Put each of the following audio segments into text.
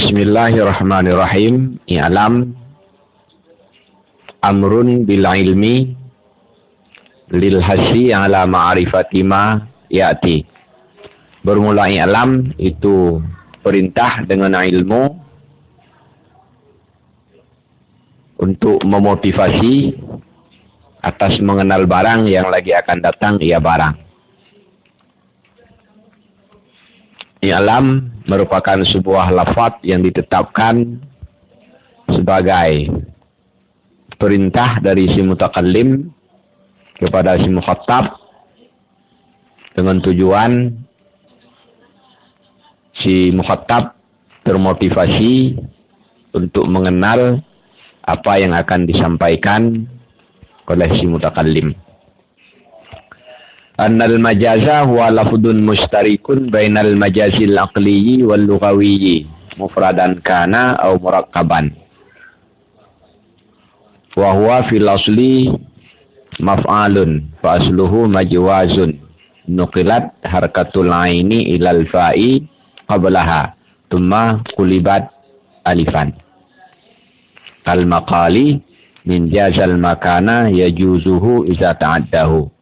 Bismillahirrahmanirrahim. I'lam amrun bil ilmi lil hasi ala ma'rifati ma ya'ti. Bermula i'lam itu perintah dengan ilmu untuk memotivasi atas mengenal barang yang lagi akan datang, ia barang. I'lam merupakan sebuah lafaz yang ditetapkan sebagai perintah dari si mutakallim kepada si mukhatab dengan tujuan si mukhatab termotivasi untuk mengenal apa yang akan disampaikan oleh si mutakallim. Annal majaza huwa lafdun mustarikun bainal majazil aqliyyi wal lughawiyyi mufradan kana aw murakkaban. Wa huwa fil asli maf'alun fa asluhu majwazun nuqilat harakatul aini ilal fa'i qablaha thumma qulibat alifan. Al maqali min jazal makana yajuzuhu iza ta'addahu.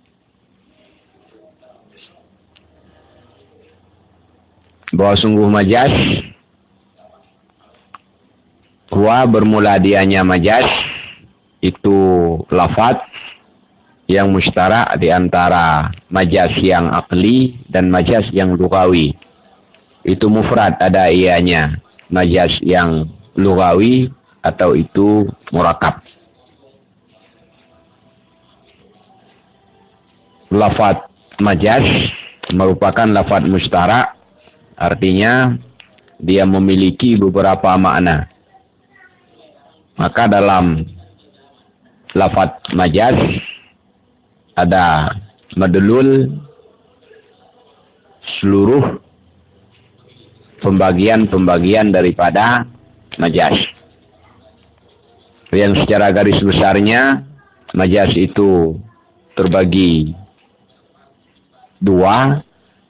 Bahwa sungguh majaz huwa bermula dianya majaz itu lafaz yang mustarak di antara majaz yang akli dan majaz yang lughawi. Itu mufrad, ada ianya. Majaz yang lughawi atau itu murakkab. Lafaz majaz merupakan lafaz mustarak, artinya dia memiliki beberapa makna. Maka dalam lafaz majaz ada madlul seluruh pembagian-pembagian daripada majaz. Yang secara garis besarnya majaz itu terbagi dua.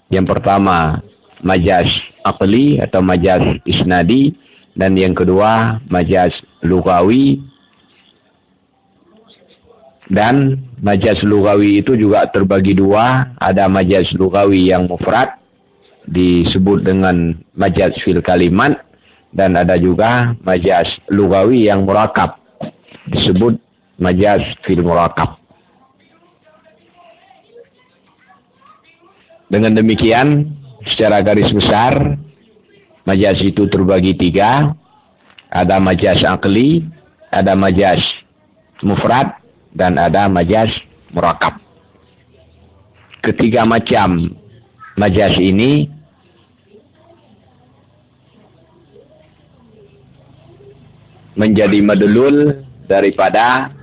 Yang pertama majaz aqli atau majaz isnadi, dan yang kedua majaz lughawi. Dan majaz lughawi itu juga terbagi dua, ada majaz lughawi yang mufrad disebut dengan majaz fil kalimat, dan ada juga majaz lughawi yang murakkab disebut majaz fil murakkab. Dengan demikian secara garis besar majaz itu terbagi tiga, ada majaz aqli, ada majaz mufrad, dan ada majaz murakkab. Ketiga macam majaz ini menjadi madlul daripada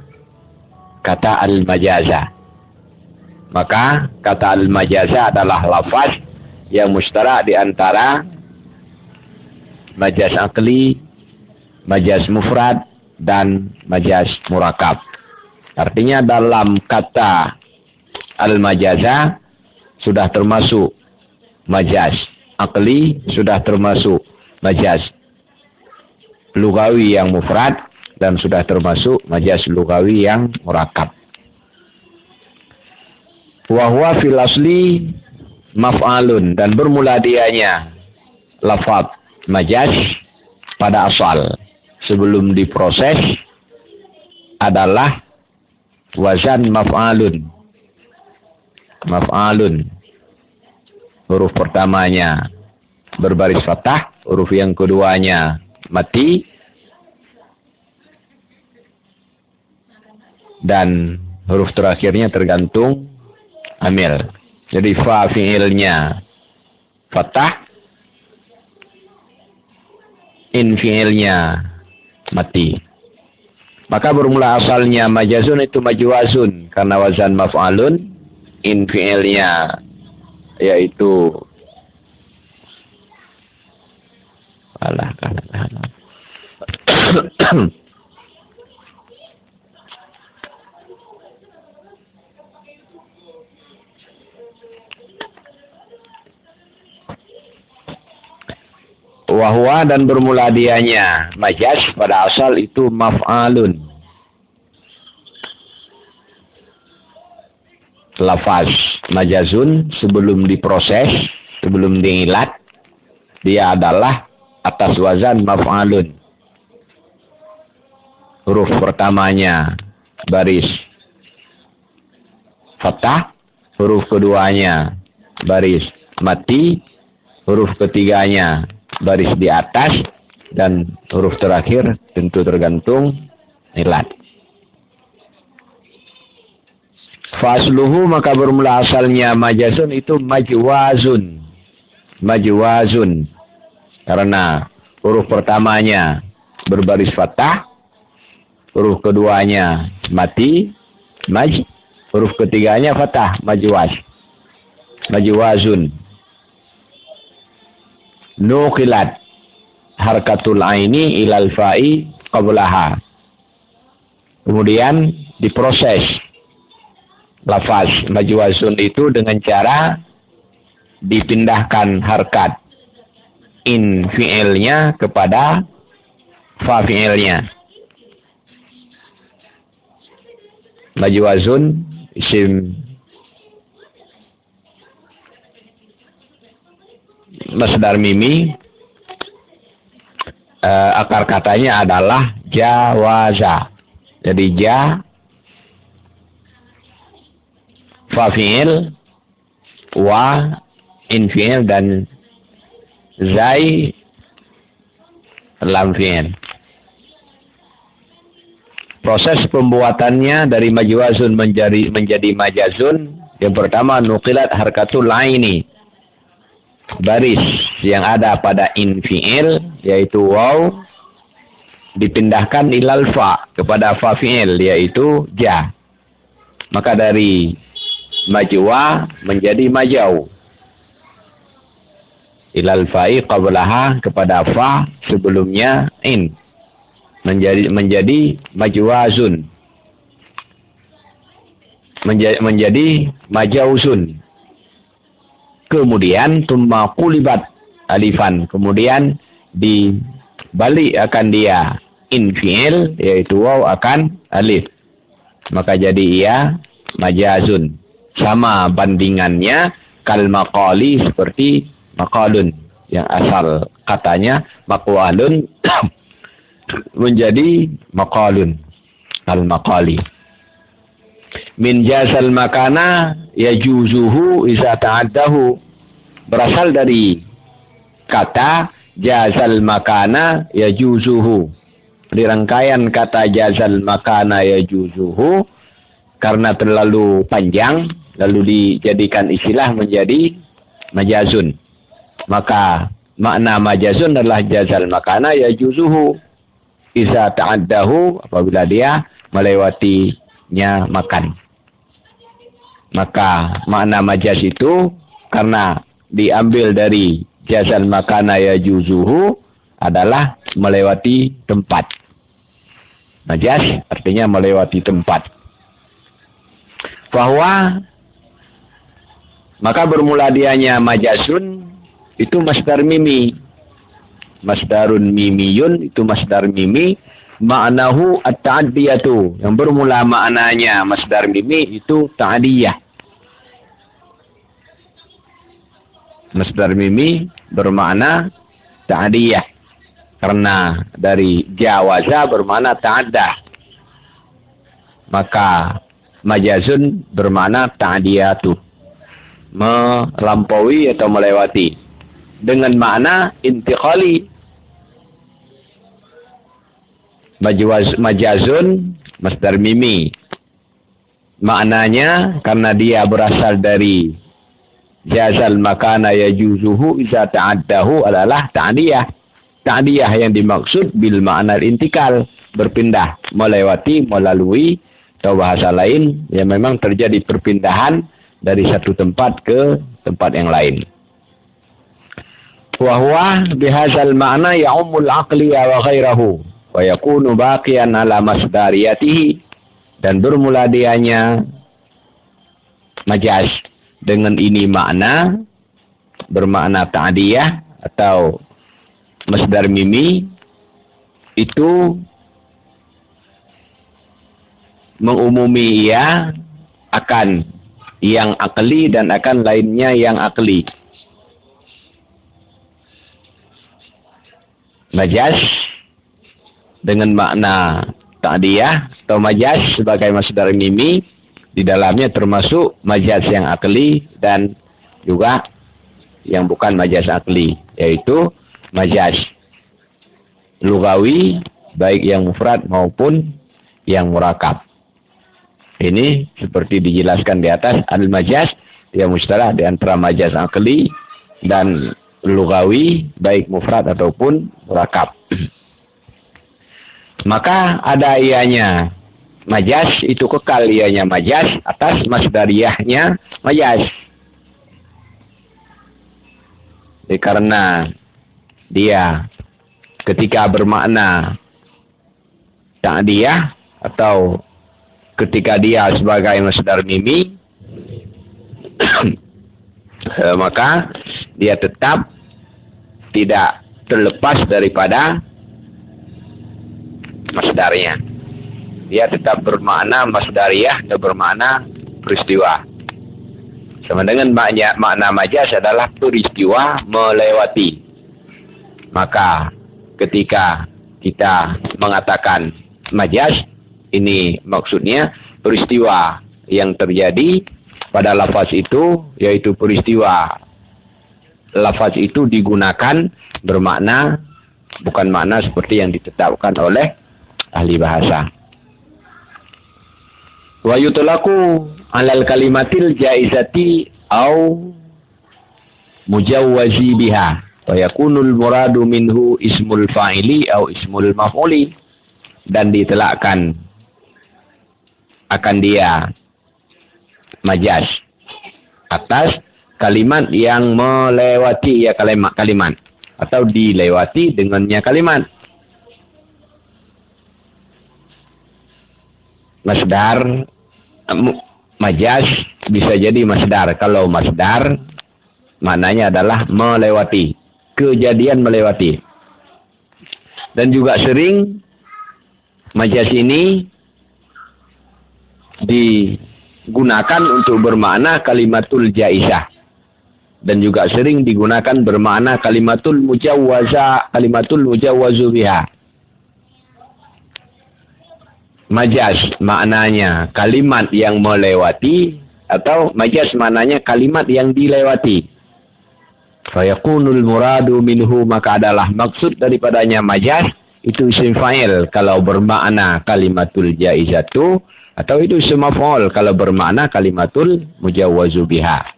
kata al-majaza. Maka kata al-majaza adalah lafaz yang mustarak di antara majaz aqli, majaz mufrad, dan majaz murakkab. Artinya dalam kata al-majaza sudah termasuk majaz aqli, sudah termasuk majaz lughawi yang mufrad, dan sudah termasuk majaz lughawi yang murakkab. Wa huwa fil asli maf'alun, dan bermula dianya lafaz majaz pada asal sebelum diproses adalah wazan maf'alun. Maf'alun, huruf pertamanya berbaris fathah, huruf yang keduanya mati, dan huruf terakhirnya tergantung amil. Jadi fa fi'ilnya fathah, in fi'ilnya mati. Maka bermula asalnya majazun itu majwazun karena wazan maf'alun, in fi'ilnya yaitu Wahwa dan bermula dianya majaz pada asal itu maf'alun. Lafaz majazun sebelum diproses, sebelum diilat, dia adalah atas wazan maf'alun. Huruf pertamanya baris fathah, huruf keduanya baris mati, huruf ketiganya baris di atas, dan huruf terakhir tentu tergantung ilat. Fasluhu maka bermula asalnya majazun itu majwazun. Majwazun. Karena huruf pertamanya berbaris fathah, huruf keduanya mati, huruf ketiganya fathah, majwaz. Majwazun. Nuqilat harkatul aini ilal fa'i qablaha. Kemudian diproses lafaz majwazun itu dengan cara dipindahkan harkat in fi'ilnya kepada fa fi'ilnya. Majwazun isim masdar mimi, akar katanya adalah jawaza. Jadi ja fa fi'il, wa in fi'il, dan zai lam fi'il. Proses pembuatannya dari majwazun menjadi majazun, yang pertama nuqilat harkatul aini, baris yang ada pada in fi'il yaitu waw dipindahkan ilal fa kepada fa fi'il yaitu ja. Maka dari majwa menjadi majau. Ilal fa'i qablaha kepada fa sebelumnya in. Menjadi majwazun. Menjadi majauzun. Kemudian tumma qulibat alifan. Kemudian dibalik akan dia in fi'il yaitu waw akan alif. Maka jadi ia majazun. Sama bandingannya kal maqali seperti maqalun yang asal katanya maqwalun menjadi maqalun al maqali. Min jazal makana yajuzuhu iza ta'addahu, berasal dari kata jazal makana yajuzuhu. Di rangkaian kata jazal makana yajuzuhu, karena terlalu panjang lalu dijadikan istilah menjadi majazun. Maka makna majazun adalah jazal makana yajuzuhu iza ta'addahu, apabila dia melewatinya makan. Maka makna majaz itu karena diambil dari jazal makana yajuzuhu adalah melewati tempat. Majaz artinya melewati tempat. Bahwa maka bermula dianya majazun itu masdar mimi. Masdarun mimiyun itu masdar mimi. Ma'nahu at-ta'diyatu, yang bermula maknanya masdar mimi itu ta'diyah. Masdar mimi bermakna ta'diyah karena dari jawaza bermakna ta'adda. Maka majazun bermakna ta'diyatu, melampaui atau melewati, dengan makna intiqali. Majazun masdar mimi, maknanya karena dia berasal dari jazal makana yajuzuhu iza ta'addahu adalah ta'diyah. Ta'diyah yang dimaksud bil makna intikal, berpindah, melewati, melalui, atau bahasa lain yang memang terjadi perpindahan dari satu tempat ke tempat yang lain. Wa huwa bihadzal makna ya'ummul aqliya wa ghairahu wa yakunu baqiyan ala masdariyatihi, dan bermula dianya majaz dengan ini makna bermakna ta'diyah atau masdar mimi itu mengumumi ia akan yang akli dan akan lainnya yang akli. Majaz dengan makna ta'diyah atau majaz sebagai masdar mimi, di dalamnya termasuk majaz yang akli dan juga yang bukan majaz akli, yaitu majaz lugawi baik yang mufrad maupun yang murakab. Ini seperti dijelaskan di atas, al-majaz yang mustalah di antara majaz akli dan lugawi baik mufrad ataupun murakab. Maka ada ianya majaz, itu kekal ianya majaz atas masdariyahnya majaz. Karena dia ketika bermakna ta'diyah atau ketika dia sebagai masdar mimi maka dia tetap tidak terlepas daripada masdarnya. Dia tetap bermakna masdariyah atau bermakna peristiwa. Sama dengan makna majaz adalah peristiwa melewati. Maka ketika kita mengatakan majaz, ini maksudnya peristiwa yang terjadi pada lafaz itu, yaitu peristiwa lafaz itu digunakan bermakna bukan makna seperti yang ditetapkan oleh ahli bahasa. Wa yutlaqu 'alal kalimatil jaizati au mujawwazi biha wa yakunul muradu minhu ismul fa'ili au ismul maf'uli, dan ditelakkan akan dia majaz atas kalimat yang melewati ya kalimat atau dilewati dengannya kalimat. Masdar majaz bisa jadi masdar. Kalau masdar maknanya adalah melewati, kejadian melewati. Dan juga sering majaz ini digunakan untuk bermakna kalimatul jaizah, dan juga sering digunakan bermakna kalimatul mujawwaza, kalimatul mujawwazu biha. Majaz maknanya kalimat yang melewati, atau majaz maknanya kalimat yang dilewati. Fayakunul muradu minhu, maka adalah maksud daripadanya majaz itu isim fa'il kalau bermakna kalimatul jaizatu, atau itu isim maf'ul kalau bermakna kalimatul mujawwazu biha.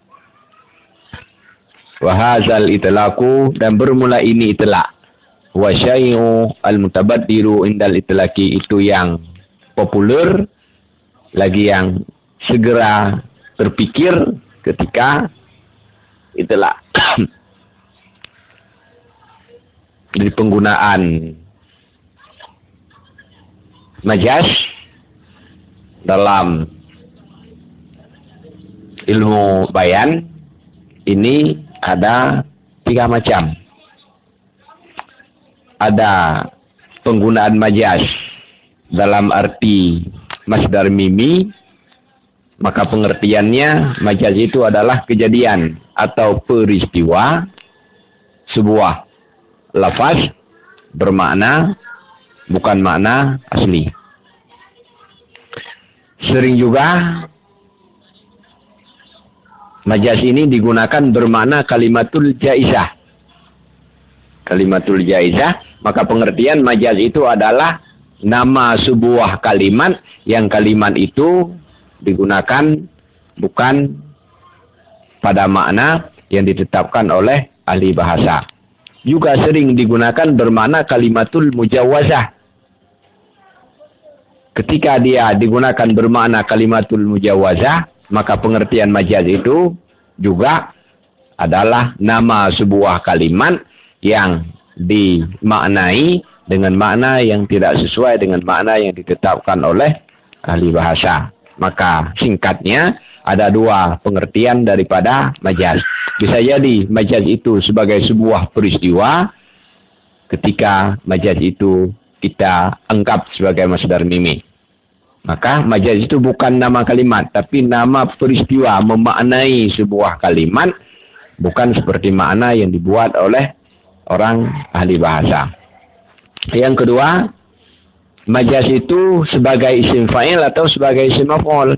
Wa hadzal itlaqu, dan bermula ini itlaq. Wa syai'u al-mutabaddiru indal itlaqi, itu yang populer lagi yang segera terpikir ketika itlaq. Di penggunaan majaz dalam ilmu bayan ini ada 3 macam. Ada penggunaan majaz dalam arti masdar mimi, maka pengertiannya majaz itu adalah kejadian atau peristiwa sebuah lafaz bermakna bukan makna asli. Sering juga majaz ini digunakan bermakna kalimatul jaizah. Kalimatul jaizah, maka pengertian majaz itu adalah nama sebuah kalimat yang kalimat itu digunakan bukan pada makna yang ditetapkan oleh ahli bahasa. Juga sering digunakan bermakna kalimatul mujawwazah. Ketika dia digunakan bermakna kalimatul mujawwazah, maka pengertian majaz itu juga adalah nama sebuah kalimat yang dimaknai dengan makna yang tidak sesuai dengan makna yang ditetapkan oleh ahli bahasa. Maka singkatnya ada 2 pengertian daripada majaz. Bisa jadi majaz itu sebagai sebuah peristiwa ketika majaz itu kita anggap sebagai masdar mimi. Maka majaz itu bukan nama kalimat, tapi nama peristiwa memaknai sebuah kalimat, bukan seperti makna yang dibuat oleh orang ahli bahasa. Yang kedua, majaz itu sebagai isim fa'il atau sebagai isim maf'ul.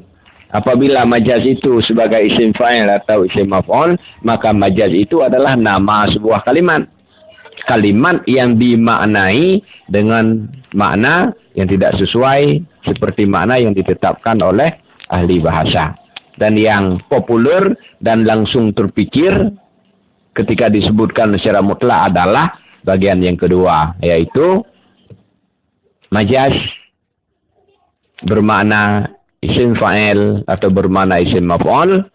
Apabila majaz itu sebagai isim fa'il atau isim maf'ul, maka majaz itu adalah nama sebuah kalimat. Kalimat yang dimaknai dengan makna yang tidak sesuai seperti makna yang ditetapkan oleh ahli bahasa. Dan yang populer dan langsung terpikir ketika disebutkan secara mutlak adalah bagian yang kedua, yaitu majaz bermakna isim fa'il atau bermakna isim maf'ul,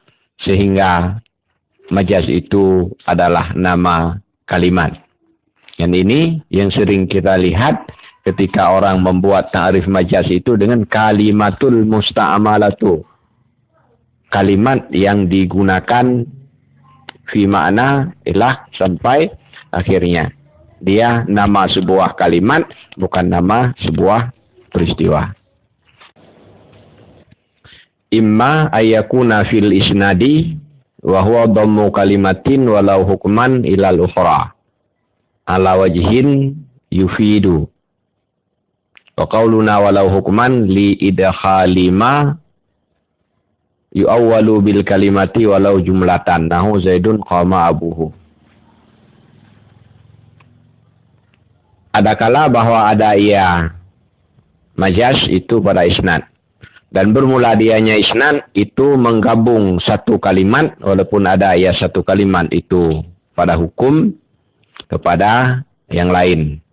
sehingga majaz itu adalah nama kalimat. Yang ini yang sering kita lihat ketika orang membuat ta'rif majaz itu dengan kalimatul musta'amalatu. Kalimat yang digunakan fi makna ilah sampai akhirnya. Dia nama sebuah kalimat, bukan nama sebuah peristiwa. Imma ayakuna fil isnadi wa huwa dhammu kalimatin walau hukman ilal ukhra ala wajhin yufidu. Wa qauluna walau hukman li idkhali ma yu'awwalu bil kalimati walau jumlatan nahu zaidun qama abuhu. Adakala bahwa ada ia majaz itu pada isnad, dan bermula dianya isnad itu menggabung satu kalimat, walaupun ada ia satu kalimat itu pada hukum kepada yang lain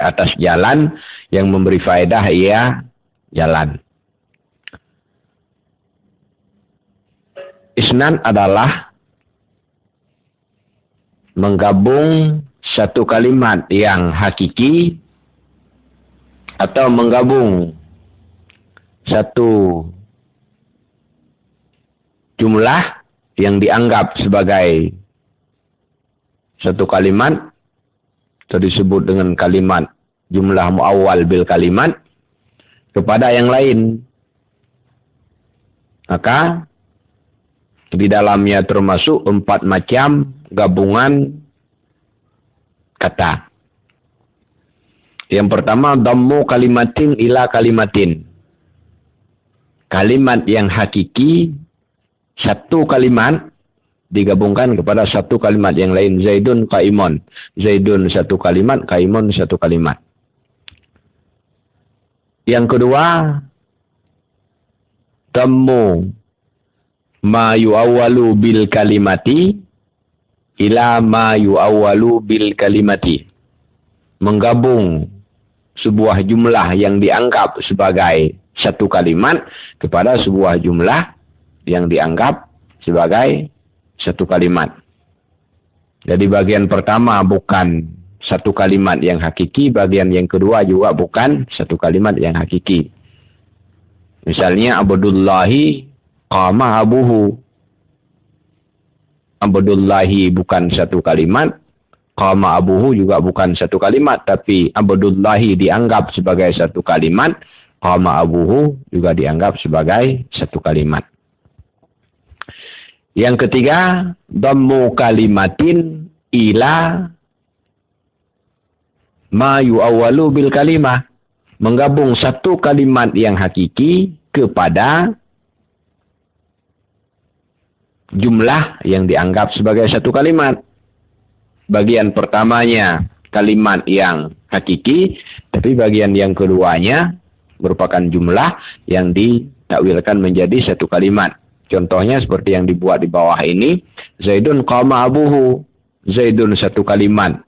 atas jalan yang memberi faedah ia jalan. Isnad adalah menggabung satu kalimat yang hakiki atau menggabung satu jumlah yang dianggap sebagai satu kalimat atau disebut dengan kalimat jumlah muawwal bil kalimat kepada yang lain. Maka di dalamnya termasuk 4 macam gabungan kata. Yang pertama, dhammu kalimatin ila kalimatin. Kalimat yang hakiki, satu kalimat digabungkan kepada satu kalimat yang lain. Zaidun qaimun. Zaidun satu kalimat, qaimun satu kalimat. Yang kedua, dhammu ma yu'awwalu bil kalimati ila ma yu'awwalu bil kalimati. Menggabung sebuah jumlah yang dianggap sebagai satu kalimat kepada sebuah jumlah yang dianggap sebagai satu kalimat. Jadi bagian pertama bukan satu kalimat yang hakiki, bagian yang kedua juga bukan satu kalimat yang hakiki. Misalnya Abdullahi qama abuhu. Abdullahi bukan satu kalimat, qama abuhu juga bukan satu kalimat, tapi Abdullahi dianggap sebagai satu kalimat, qama abuhu juga dianggap sebagai satu kalimat. Yang ketiga, dhammu kalimatin ila ma yu'awwalu bil kalimah. Menggabung satu kalimat yang hakiki kepada jumlah yang dianggap sebagai satu kalimat. Bagian pertamanya kalimat yang hakiki, tapi bagian yang keduanya merupakan jumlah yang ditakwilkan menjadi satu kalimat. Contohnya seperti yang dibuat di bawah ini, Zaidun qama abuhu. Zaidun satu kalimat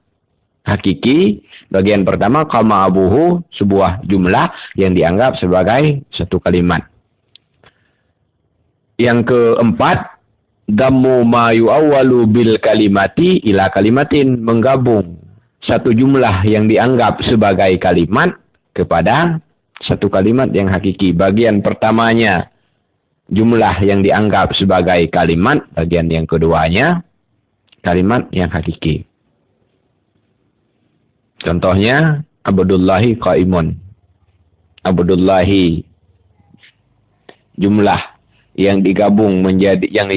hakiki, bagian pertama qama abuhu sebuah jumlah yang dianggap sebagai satu kalimat. Yang keempat, dhammu ma yu'awwalu bil kalimati ila kalimatin. Menggabung satu jumlah yang dianggap sebagai kalimat kepada satu kalimat yang hakiki. Bagian pertamanya jumlah yang dianggap sebagai kalimat, bagian yang keduanya kalimat yang hakiki. Contohnya Abdullahi qaimun. Abdullahi jumlah yang digabung menjadi yang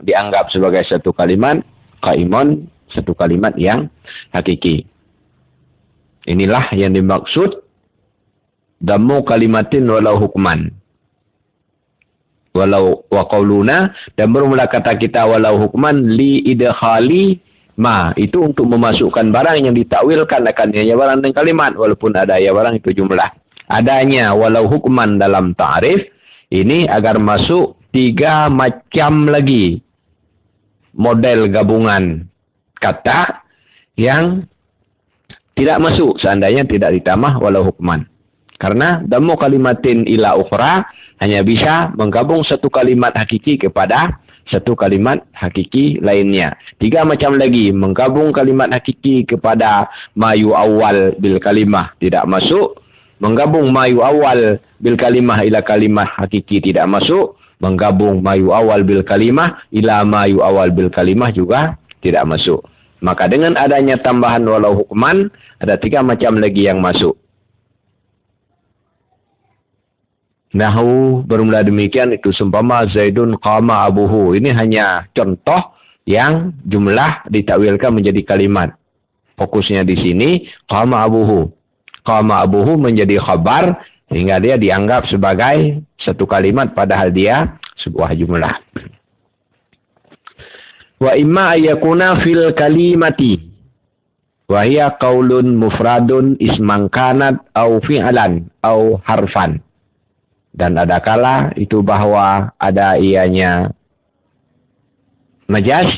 dianggap sebagai satu kalimat, qaimun satu kalimat yang hakiki. Inilah yang dimaksud dammu kalimatin walau hukman. Walau wa qauluna, dan bermula kata kita walau hukman li idkhali ma, itu untuk memasukkan barang yang ditakwilkan akan ya barang dan kalimat, walaupun ada ya barang itu jumlah. Adanya walau hukman dalam ta'rif ini agar masuk 3 macam lagi model gabungan kata yang tidak masuk seandainya tidak ditambah walau hukman. Karena dammu kalimatin ila ukhra hanya bisa menggabung satu kalimat hakiki kepada satu kalimat hakiki lainnya. 3 macam lagi menggabung kalimat hakiki kepada mayu awal bil kalimah tidak masuk. Menggabung mayu awal bil kalimah ila kalimah hakiki tidak masuk. Menggabung mayu awal bil kalimah ila mayu awal bil kalimah juga tidak masuk. Maka dengan adanya tambahan walau hukman, ada 3 macam lagi yang masuk. Nahu bermula demikian itu seumpama Zaidun qama abuhu. Ini hanya contoh yang jumlah ditakwilkan menjadi kalimat. Fokusnya di sini qama abuhu. Qama abuhu menjadi khabar sehingga dia dianggap sebagai satu kalimat padahal dia sebuah jumlah. Wa imma ayakuna fil kalimati wa hiya qaulun mufradun isman kanat au fi'lan au harfan. Dan ada kala itu bahwa ada ianya majaz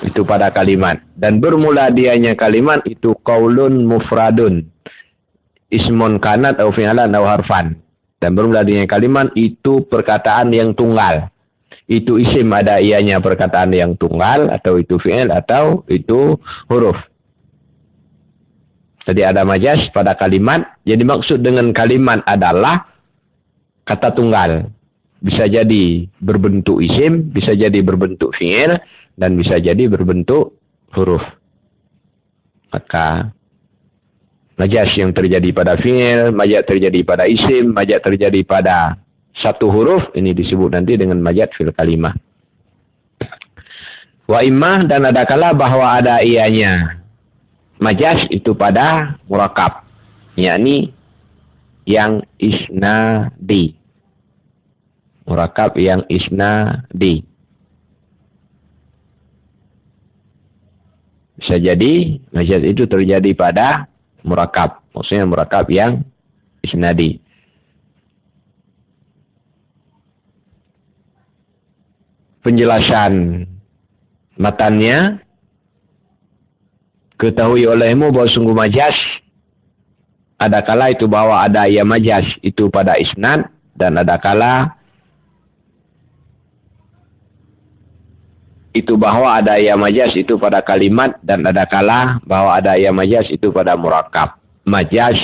itu pada kalimat. Dan bermula dianya kalimat itu qaulun mufradun ismun kanat au fi'lan au harfan. Dan bermula dianya kalimat itu perkataan yang tunggal. Itu isim ada ianya perkataan yang tunggal atau itu fi'il atau itu huruf. Jadi ada majaz pada kalimat. Jadi maksud dengan kalimat adalah kata tunggal. Bisa jadi berbentuk isim, bisa jadi berbentuk fi'il, dan bisa jadi berbentuk huruf. Maka majaz yang terjadi pada fi'il, majaz terjadi pada isim, majaz terjadi pada satu huruf, ini disebut nanti dengan majaz fil kalimah. Wa imma, dan ada kala bahwa ada ianya majaz itu pada murakab, yakni yang isnadi. Murakab yang isnadi. Bisa jadi majaz itu terjadi pada murakab. Maksudnya murakab yang isnadi. Penjelasan matannya, ketahui olehmu bahwa sungguh majaz ada kala itu bahwa ada ya majaz itu pada isnad, dan ada kala itu bahwa ada ya majaz itu pada kalimat, dan ada kala bahwa ada ya majaz itu pada murakab. Majaz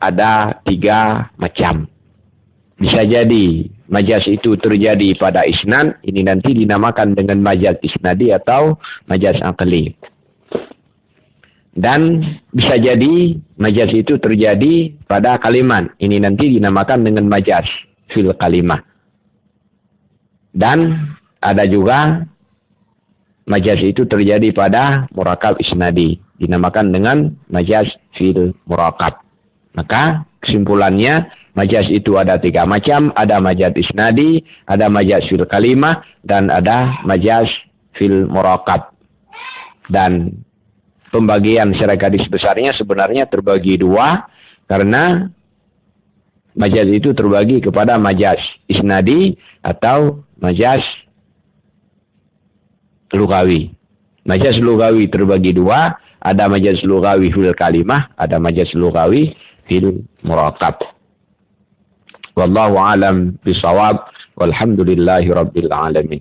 ada 3 macam. Bisa jadi majaz itu terjadi pada isnad, ini nanti dinamakan dengan majaz isnadi atau majaz aqli. Dan bisa jadi majaz itu terjadi pada kalimat, ini nanti dinamakan dengan majaz fil kalimah. Dan ada juga majaz itu terjadi pada murakab isnadi, dinamakan dengan majaz fil murakab. Maka kesimpulannya majaz itu ada 3 macam, ada majaz isnadi, ada majaz fil kalimah, dan ada majaz fil murakab. Dan pembagian secara garis besarnya sebenarnya terbagi 2, karena majaz itu terbagi kepada majaz isnadi atau majaz lugawi. Majaz lugawi terbagi 2, ada majaz lugawi fil kalimah, ada majaz lugawi fil murakab. Wallahu alam bisawab, walhamdulillahi rabbil alamin.